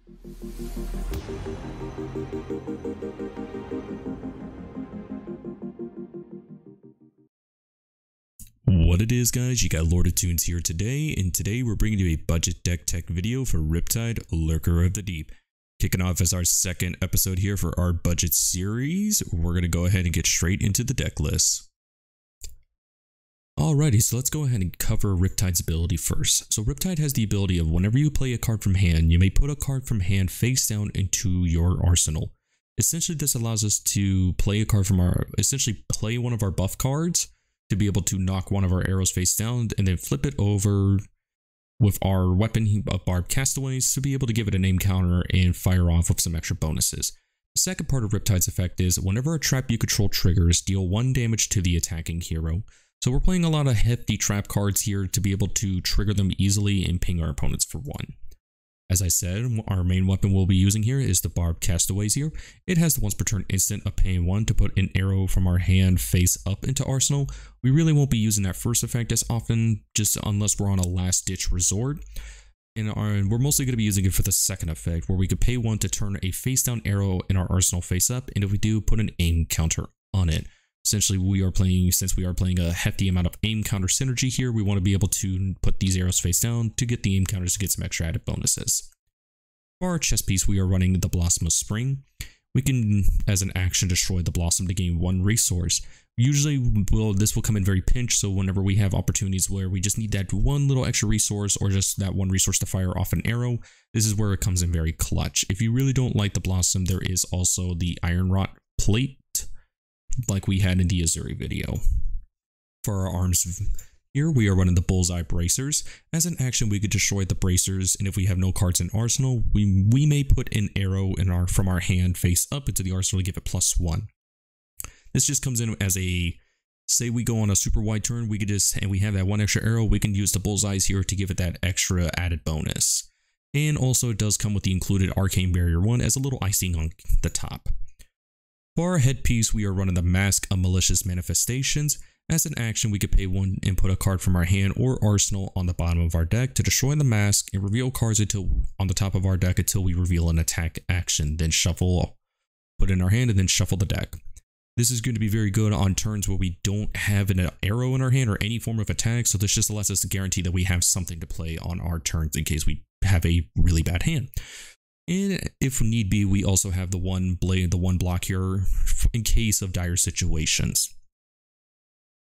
What it is, guys, you got Lord of Toons here today, and today we're bringing you a budget deck tech video for Riptide, Lurker of the Deep. Kicking off as our second episode here for our budget series, we're going to go ahead and get straight into the deck list. Alrighty, so let's go ahead and cover Riptide's ability first. So Riptide has the ability of whenever you play a card from hand, you may put a card from hand face down into your arsenal. Essentially, this allows us to play a card from play one of our buff cards to be able to knock one of our arrows face down and then flip it over with our weapon of Barbed Castaways to be able to give it a name counter and fire off with some extra bonuses. The second part of Riptide's effect is whenever a trap you control triggers, deal 1 damage to the attacking hero. So we're playing a lot of hefty trap cards here to be able to trigger them easily and ping our opponents for 1. As I said, our main weapon we'll be using here is the Barbed Castaways here. It has the once per turn instant of paying 1 to put an arrow from our hand face up into arsenal. We really won't be using that first effect as often, just unless we're on a last ditch resort. And we're mostly going to be using it for the second effect, where we could pay 1 to turn a face down arrow in our arsenal face up, and if we do, put an aim counter on it. Essentially, since we are playing a hefty amount of aim counter synergy here, we want to be able to put these arrows face down to get the aim counters to get some extra added bonuses. For our chess piece, we are running the Blossom of Spring. We can, as an action, destroy the Blossom to gain 1 resource. Usually, this will come in very pinch, so whenever we have opportunities where we just need that 1 little extra resource or just that 1 resource to fire off an arrow, this is where it comes in very clutch. If you really don't like the Blossom, there is also the Iron Rot Plate, like we had in the Azuri video. For our arms here, we are running the Bullseye Bracers. As an action, we could destroy the bracers, and if we have no cards in arsenal, we may put an arrow from our hand face up into the arsenal to give it +1. This just comes in as a, say we go on a super wide turn, and we have that 1 extra arrow, we can use the bullseyes here to give it that extra added bonus. And also it does come with the included Arcane Barrier 1 as a little icing on the top. For our headpiece, we are running the Mask of Malicious Manifestations. As an action, we could pay 1 and put a card from our hand or arsenal on the bottom of our deck to destroy the mask and reveal cards on the top of our deck until we reveal an attack action, then shuffle, put in our hand, and then shuffle the deck. This is going to be very good on turns where we don't have an arrow in our hand or any form of attack, so this just lets us guarantee that we have something to play on our turns in case we have a really bad hand. And if need be, we also have the 1 block here in case of dire situations.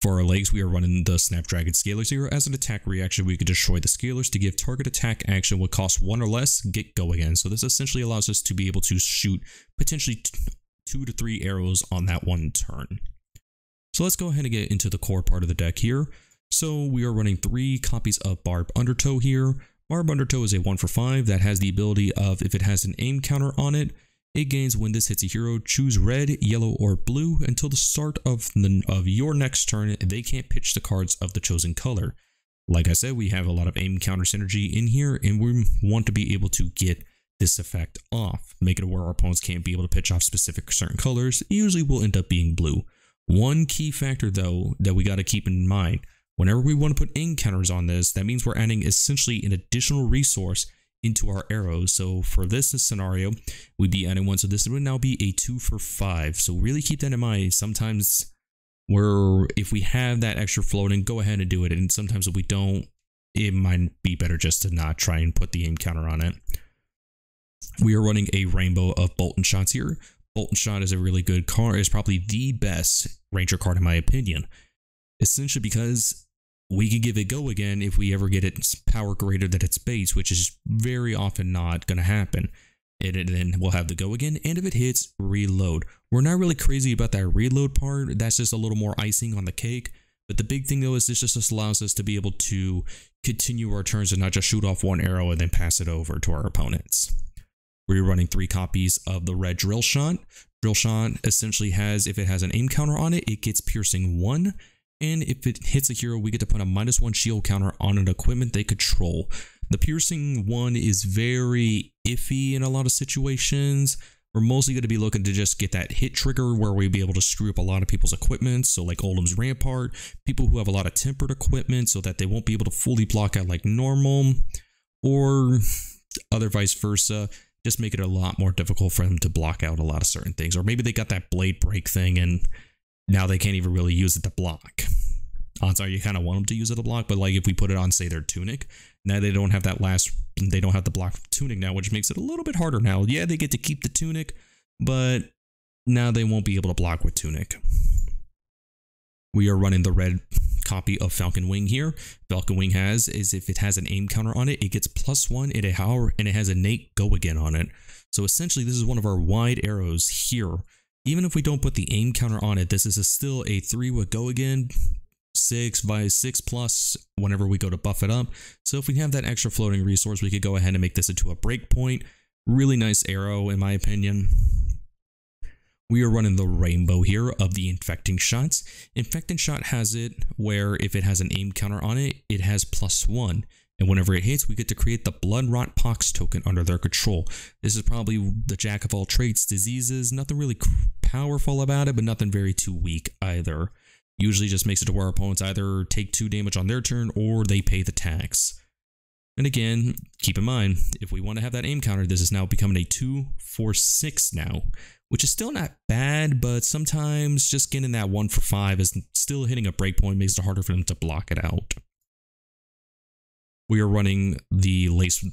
For our legs, we are running the Snapdragon Scalers here. As an attack reaction, we could destroy the Scalers to give target attack action would cost 1 or less, get go again. So this essentially allows us to be able to shoot potentially 2 to 3 arrows on that 1 turn. So let's go ahead and get into the core part of the deck here. So we are running 3 copies of Barb Undertow here. Barb Undertow is a 1 for 5 that has the ability of, if it has an aim counter on it, it gains when this hits a hero, choose red, yellow, or blue until the start of your next turn. They can't pitch the cards of the chosen color. Like I said, we have a lot of aim counter synergy in here, and we want to be able to get this effect off, make it where our opponents can't be able to pitch off specific certain colors. Usually will end up being blue. One key factor though that we got to keep in mind, whenever we want to put aim counters on this, that means we're adding essentially an additional resource into our arrows. So for this scenario, we'd be adding 1, so this would now be a 2 for 5. So really keep that in mind. Sometimes if we have that extra floating, go ahead and do it, and sometimes if we don't, it might be better just to not try and put the aim counter on it. We are running a rainbow of Bolt and Shots here. Bolt and Shot is a really good card. It's probably the best Ranger card in my opinion. Essentially because we can give it go again if we ever get its power greater than its base, which is very often not going to happen. And then we'll have the go again, and if it hits, reload. We're not really crazy about that reload part. That's just a little more icing on the cake. But the big thing though is this just allows us to be able to continue our turns and not just shoot off 1 arrow and then pass it over to our opponents. We're running 3 copies of the red Drill Shot. Drill Shot essentially has, if it has an aim counter on it, it gets piercing 1. And if it hits a hero, we get to put a -1 shield counter on an equipment they control. The piercing 1 is very iffy in a lot of situations. We're mostly going to be looking to just get that hit trigger where we'll be able to screw up a lot of people's equipment. So like Oldham's Rampart, people who have a lot of tempered equipment so that they won't be able to fully block out like normal, or other vice versa. just make it a lot more difficult for them to block out a lot of certain things. Or maybe they got that blade break thing and now they can't even really use it to block. Odds are you kind of want them to use it to block, but like if we put it on, say, their tunic, now they don't have they don't have the block tunic now, which makes it a little bit harder now. Yeah, they get to keep the tunic, but now they won't be able to block with tunic. We are running the red copy of Falcon Wing here. Falcon Wing is if it has an aim counter on it, it gets +1 and it has innate go again on it. So essentially this is one of our wide arrows here. Even if we don't put the aim counter on it, this is still a 3 with go again, 6 by 6+ whenever we go to buff it up. So if we have that extra floating resource, we could go ahead and make this into a breakpoint. Really nice arrow in my opinion. We are running the rainbow here of the infecting shots. Infecting shot has it where if it has an aim counter on it, it has +1. And whenever it hits, we get to create the Blood Rot Pox token under their control. This is probably the jack of all trades diseases. Nothing really powerful about it, but nothing very too weak either. Usually just makes it to where our opponents either take 2 damage on their turn or they pay the tax. And again, keep in mind, if we want to have that aim counter, this is now becoming a 2-4-6 now, which is still not bad, but sometimes just getting that 1 for 5 is still hitting a breakpoint, makes it harder for them to block it out. We are running the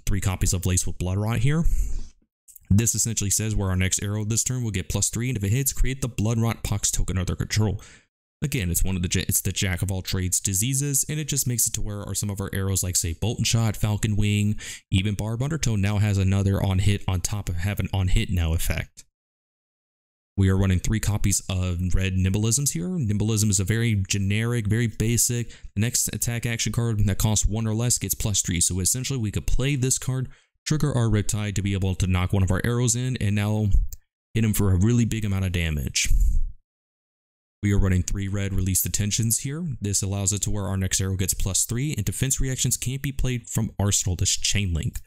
3 copies of Lace with Blood Rot here. This essentially says where our next arrow this turn will get +3, and if it hits, create the Blood Rot Pox token under control. Again, it's the jack of all trades diseases, and it just makes it to where some of our arrows like say Bolton Shot, Falcon Wing, even Barb Undertow now has another on hit on top of having on hit now effect. We are running 3 copies of red Nimbleisms here. Nimbleism is a very generic, very basic. The next attack action card that costs 1 or less gets +3. So essentially we could play this card, trigger our Riptide to be able to knock one of our arrows in, and now hit him for a really big amount of damage. We are running 3 red Release Detentions here. This allows it to where our next arrow gets +3, and defense reactions can't be played from Arsenal, this Chain Link.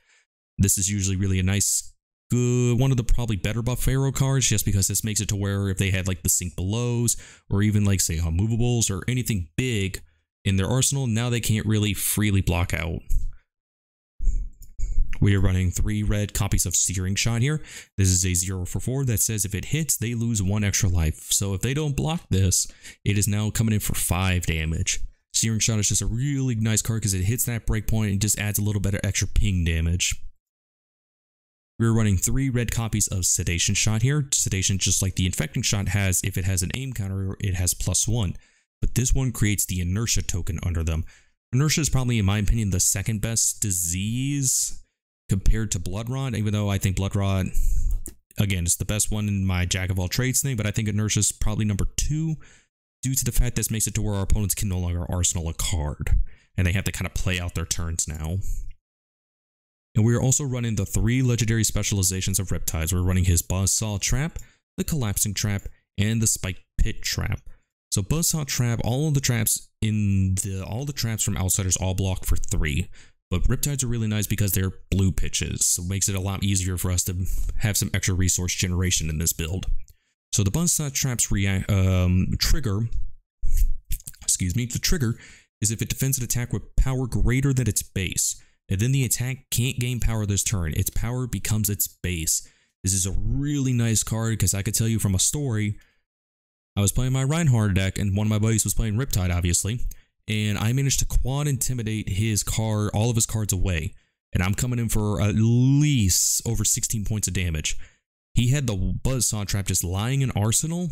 This is usually really a nice, good, one of the probably better buff arrow cards, just because this makes it to where if they had like the Sink Belows, or even like say Unmovables, or anything big in their arsenal, now they can't really freely block out. We are running 3 red copies of Searing Shot here. This is a 0 for 4 that says if it hits, they lose 1 extra life. So if they don't block this, it is now coming in for 5 damage. Searing Shot is just a really nice card because it hits that breakpoint and just adds a little bit of extra ping damage. We're running 3 red copies of Sedation Shot here. Sedation, just like the Infecting Shot has, if it has an aim counter, it has +1. But this one creates the Inertia token under them. Inertia is probably, in my opinion, the second best disease compared to Blood Rot, even though I think Blood Rot, again, is the best one in my jack of all trades thing, but I think Inertia is probably number 2 due to the fact this makes it to where our opponents can no longer arsenal a card, and they have to kind of play out their turns now. And we are also running the 3 legendary specializations of Riptides. We're running his Buzzsaw Trap, the Collapsing Trap, and the Spike Pit Trap. So Buzzsaw Trap, all the traps from Outsiders all block for 3. But Riptides are really nice because they're blue pitches, so it makes it a lot easier for us to have some extra resource generation in this build. So the Buzzsaw Trap's trigger is if it defends an attack with power greater than its base, and then the attack can't gain power this turn. Its power becomes its base. This is a really nice card because I could tell you from a story, I was playing my Reinhardt deck and one of my buddies was playing Riptide, obviously. And I managed to quad intimidate all of his cards away. And I'm coming in for at least over 16 points of damage. He had the Buzzsaw Trap just lying in Arsenal,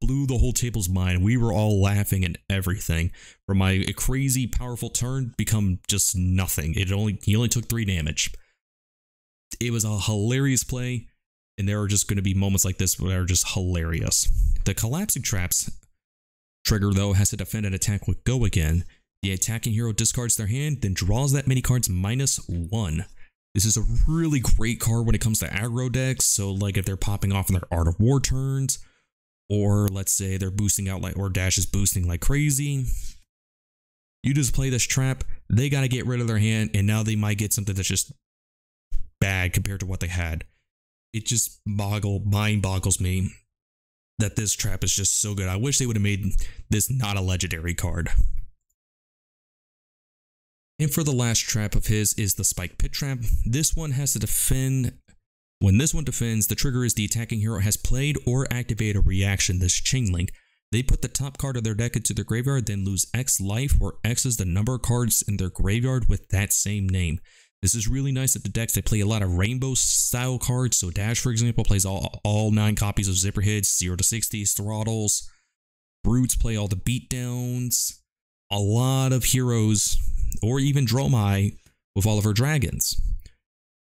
blew the whole table's mind. We were all laughing and everything. From my crazy powerful turn become just nothing. He only took 3 damage. It was a hilarious play, and there are just going to be moments like this that are just hilarious. The Collapsing Traps trigger, though, has to defend an attack with Go again. The attacking hero discards their hand, then draws that many cards -1. This is a really great card when it comes to aggro decks, so like if they're popping off in their Art of War turns, or let's say they're boosting out or Dash is boosting like crazy. You just play this trap, they gotta get rid of their hand, and now they might get something that's just bad compared to what they had. It just mind boggles me that this trap is just so good. I wish they would have made this not a legendary card. And for the last trap of his is the Spike Pit Trap. This one has to defend When this one defends, the trigger is the attacking hero has played or activated a reaction, this chain link. They put the top card of their deck into their graveyard, then lose X life, where X is the number of cards in their graveyard with that same name. This is really nice at the decks that play a lot of rainbow style cards. So Dash, for example, plays all 9 copies of Zipper Hits, 0 to 60s, Throttles. Brutes play all the beatdowns. A lot of heroes, or even Dromai with all of her dragons.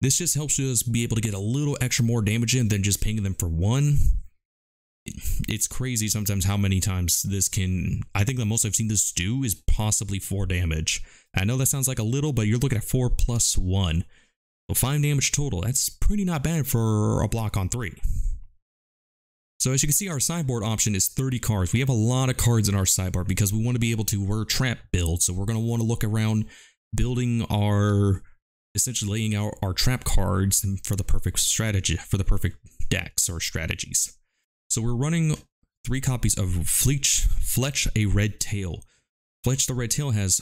This just helps us be able to get a little extra more damage in than just pinging them for 1. It's crazy sometimes how many times this can... I think the most I've seen this do is possibly 4 damage. I know that sounds like a little, but you're looking at 4 plus 1. So 5 damage total. That's pretty not bad for a block on 3. So as you can see, our sideboard option is 30 cards. We have a lot of cards in our sideboard because we want to be able to... We're trap build, so we're going to want to look around building our... essentially laying out our trap cards for the perfect strategy, for the perfect decks or strategies. So we're running 3 copies of Fletch a Red Tail. Fletch the Red Tail has,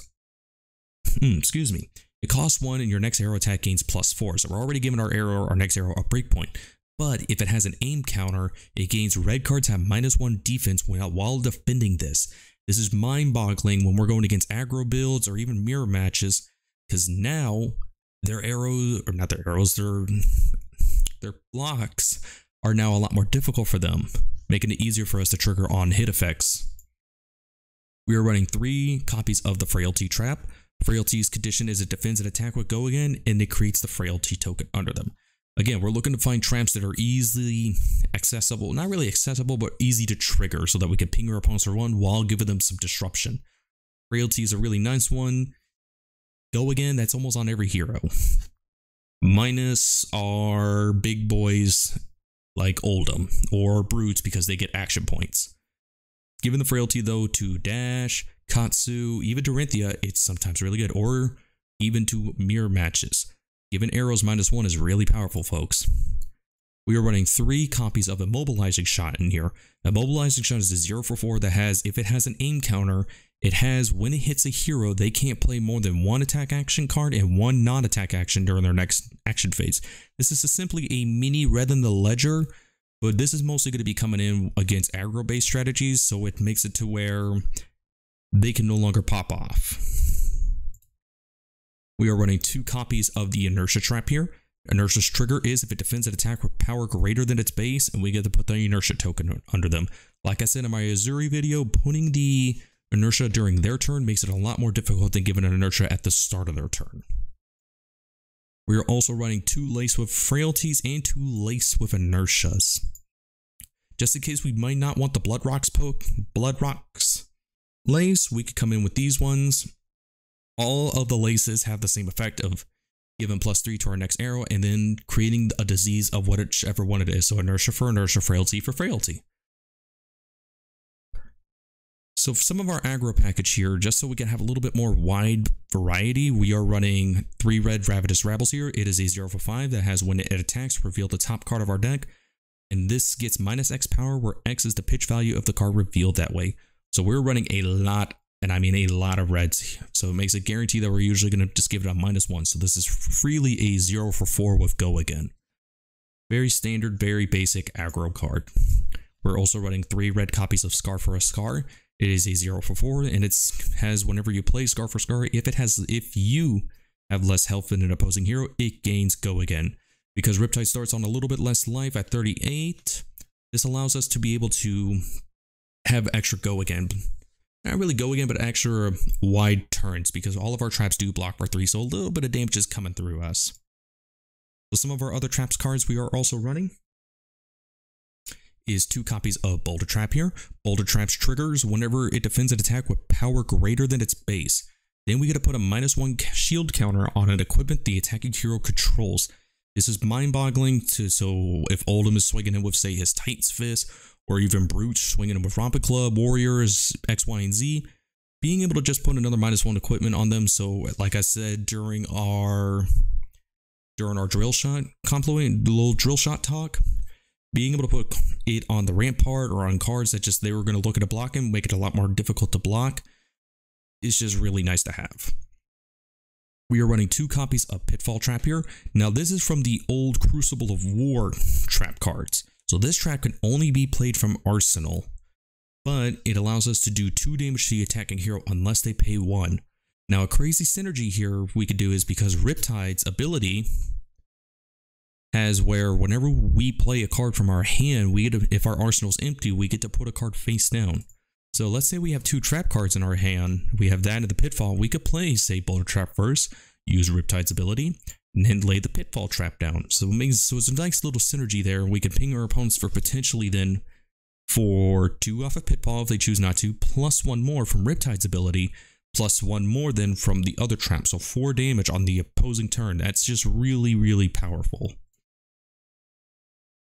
excuse me, it costs 1 and your next arrow attack gains +4. So we're already giving our next arrow a breakpoint. But if it has an aim counter, it gains red cards have -1 defense while defending this. This is mind-boggling when we're going against aggro builds or even mirror matches, because now their arrows, or not their arrows, their blocks are now a lot more difficult for them, making it easier for us to trigger on hit effects. We are running 3 copies of the Frailty Trap. Frailty's condition is it defends an attack with Go Again, and it creates the Frailty token under them. Again, we're looking to find traps that are easily accessible, not really accessible, but easy to trigger so that we can ping our opponents for 1 while giving them some disruption. Frailty is a really nice one. Go Again, that's almost on every hero. Minus our big boys like Oldhim or Brutes because they get action points. Given the Frailty though to Dash, Katsu, even Dorinthia, it's sometimes really good, or even to mirror matches. Given arrows -1 is really powerful, folks. We are running 3 copies of Immobilizing Shot in here. Immobilizing Shot is a 0 for 4 that has, if it has an aim counter, it has, when it hits a hero, they can't play more than 1 attack action card and 1 non-attack action during their next action phase. This is simply a mini Red in the Ledger, but this is mostly going to be coming in against aggro-based strategies, so it makes it to where they can no longer pop off. We are running 2 copies of the Inertia Trap here. Inertia's trigger is if it defends an attack with power greater than its base, and we get to put the Inertia token under them. Like I said in my Azuri video, putting the Inertia during their turn makes it a lot more difficult than giving an Inertia at the start of their turn. We are also running 2 Lace with Frailties and 2 Lace with Inertias. Just in case we might not want the Blood Rocks Lace, we could come in with these ones. All of the laces have the same effect of giving +3 to our next arrow and then creating a disease of whichever one it is. So Inertia for Inertia, Frailty for Frailty. So for some of our aggro package here, just so we can have a little bit more wide variety, we are running 3 red Ravenous Rabbles here. It is a 0 for 5 that has when it attacks, reveal the top card of our deck. And this gets -X power, where X is the pitch value of the card revealed that way. So we're running a lot, and I mean a lot of reds. So it makes it guaranteed that we're usually going to just give it a -1. So this is freely a 0 for 4 with Go Again. Very standard, very basic aggro card. We're also running 3 red copies of Scar for a Scar. It is a 0 for 4, and it has whenever you play Scar for Scar, if you have less health than an opposing hero, it gains Go Again. Because Riptide starts on a little bit less life at 38, this allows us to be able to have extra Go Again. Not really Go Again, but extra wide turns, because all of our traps do block for 3, so a little bit of damage is coming through us. So some of our other traps cards we are also running is 2 copies of Boulder Trap here. Boulder Trap's triggers whenever it defends an attack with power greater than its base. Then we get to put a -1 shield counter on an equipment the attacking hero controls. This is mind-boggling, so if Oldhim is swinging in with, say, his Titan's Fist, or even Brute swinging in with Rompet Club, Warriors, X, Y, and Z, being able to just put another -1 equipment on them. So, like I said during our drill shot little drill shot talk, being able to put it on the Rampart or on cards that just they were going to look at a block and make it a lot more difficult to block is just really nice to have. we are running 2 copies of Pitfall Trap here. Now this is from the old Crucible of War trap cards. So this trap can only be played from Arsenal, but it allows us to do 2 damage to the attacking hero unless they pay 1. Now a crazy synergy here we could do is because Riptide's ability has where whenever we play a card from our hand, we get to, if our arsenal's empty, we get to put a card face down. So let's say we have 2 trap cards in our hand, we have that in the Pitfall, we could play, say, Boulder Trap first, use Riptide's ability, and then lay the Pitfall Trap down. So it's a nice little synergy there. We can ping our opponents for potentially then for 2 off of Pitfall if they choose not to, plus 1 more from Riptide's ability, plus 1 more then from the other trap. So 4 damage on the opposing turn. That's just really, really powerful.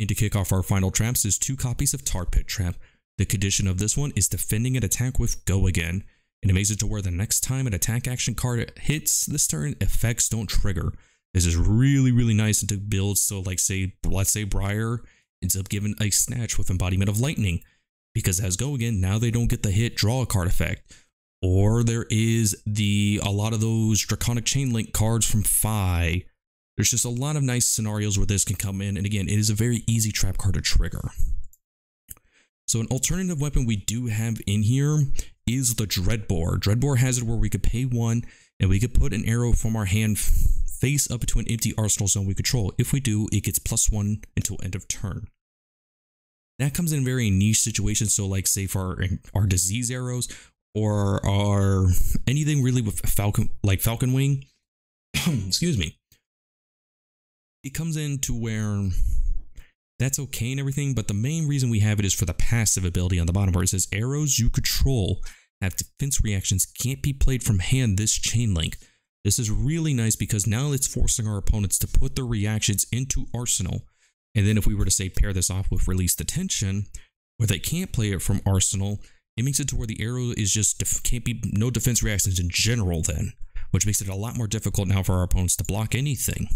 And to kick off our final traps is 2 copies of Tar Pit Trap. The condition of this one is defending an attack with Go Again, and it makes it to where the next time an attack action card hits this turn, effects don't trigger. This is really, really nice to build. So like let's say Briar ends up giving a Snatch with Embodiment of Lightning, because as Go Again, now they don't get the hit draw a card effect. Or there is a lot of those Draconic Chain Link cards from Fi. There's just a lot of nice scenarios where this can come in, and again, it is a very easy trap card to trigger. So an alternative weapon we do have in here is the Dreadbore. Dreadbore has it where we could pay 1 and we could put an arrow from our hand face up to an empty arsenal zone we control. If we do, it gets +1 until end of turn. That comes in very niche situations, so like say for our disease arrows or our anything really with Falcon Wing. Excuse me. It comes in to where that's okay and everything, but the main reason we have it is for the passive ability on the bottom where it says arrows you control have defense reactions, can't be played from hand this chain link. This is really nice because now it's forcing our opponents to put their reactions into Arsenal. And then if we were to say pair this off with Release the Tension, where they can't play it from Arsenal, it makes it to where the arrow is just can't be no defense reactions in general then, which makes it a lot more difficult now for our opponents to block anything.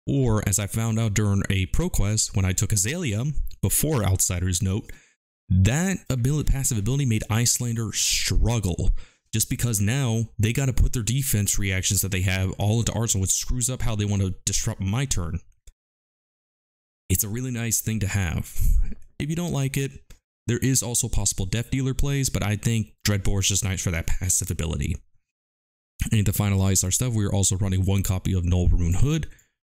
Or, as I found out during a pro quest when I took Azalea before Outsider's Note, that passive ability made Icelander struggle just because now they got to put their defense reactions that they have all into Arsenal, which screws up how they want to disrupt my turn. It's a really nice thing to have. If you don't like it, there is also possible Death Dealer plays, but I think Dreadbore is just nice for that passive ability. And to finalize our stuff, we are also running 1 copy of Null Rune Hood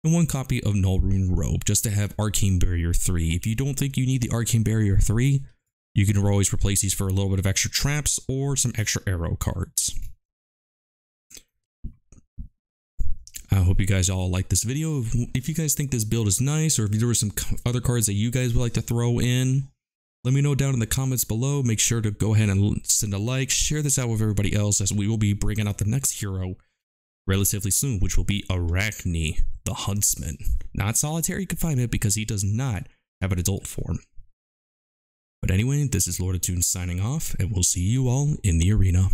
and 1 copy of Null Rune Robe, just to have Arcane Barrier 3. If you don't think you need the Arcane Barrier 3, you can always replace these for a little bit of extra traps or some extra arrow cards. I hope you guys all like this video. If you guys think this build is nice, or if there were some other cards that you guys would like to throw in, let me know down in the comments below. Make sure to go ahead and send a like, share this out with everybody else, as we will be bringing out the next hero relatively soon, which will be Arachne, the Huntsman. Not solitary confinement because he does not have an adult form. But anyway, this is Lord of Toons signing off, and we'll see you all in the arena.